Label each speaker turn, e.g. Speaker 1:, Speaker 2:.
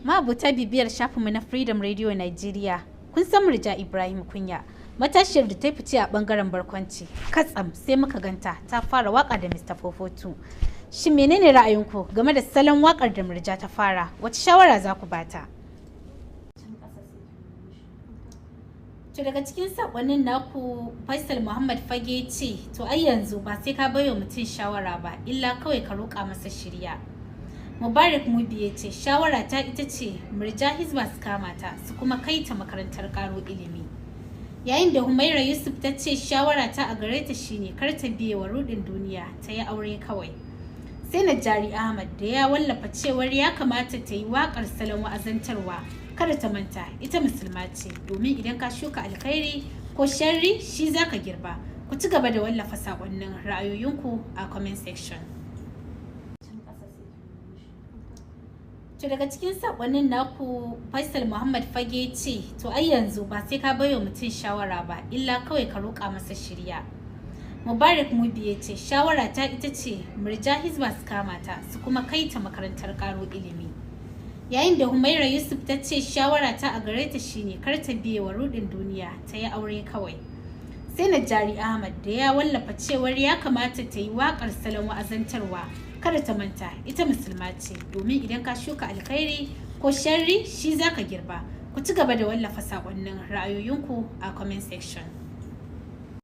Speaker 1: Ma'abuta bibiyar shafinmu na Freedom Radio Nigeria, kun san Murja Ibrahim Kunya, matashiyar da ta fice a bangaren barkwanci. Katsam sai muka ganta ta fara waka da Mr. Fofotu. Shin menene ra'ayinku game da salon wakar da Murja ta fara? Wace shawara za ku bata? To daga cikin sakonnin naku, Faisal Muhammad Fage ce, to ai yanzu ba sai ka bayo mutum shawara ba, illa kawai ka roƙa masa shirya. Mubarak Mubi ya ce, shawara ta ita ce Murja Hizba su kama ta su kuma kai ta makarantar karo ilimi. Yayin da Humaira Yusuf ta ce shawara ta a gare ta shine kar ta biye wa rudin duniya, ta yi aure kawai. Sai Najari Ahmad da ya wallafa cewar ya kamata ta yi waƙar salon wa'azantarwa, kada ta manta ita musulma ce, domin idan ka shuka alkhairi ko sharri shi zaka girba. Ku ci gaba da wallafa sakonnin ra'ayoyinku a comment section. To daga cikin sakonnin naku, Faisal Muhammad Fage ce, to ai yanzu ba sai ka bayo mutum shawara ba, illa kawai ka roƙa masa shirya. Mubarak Mubi ya ce, shawara ta ita ce Murja Hizba su kama ta su kuma kai ta makarantar karo ilimi. Yayin da Humaira Yusuf ta ce shawara ta a gare ta shine kar ta biye wa rudin duniya, ta yi aure kawai. Sai Najari Ahmad da ya wallafa cewar ya kamata ta yi waƙar salon wa'azantarwa, kada ta manta ita musulma ce, domin idan ka shuka alkhairi ko sharri shi zaka girba. Ku ci gaba da wallafa sakonnin ra'ayoyinku a comment section.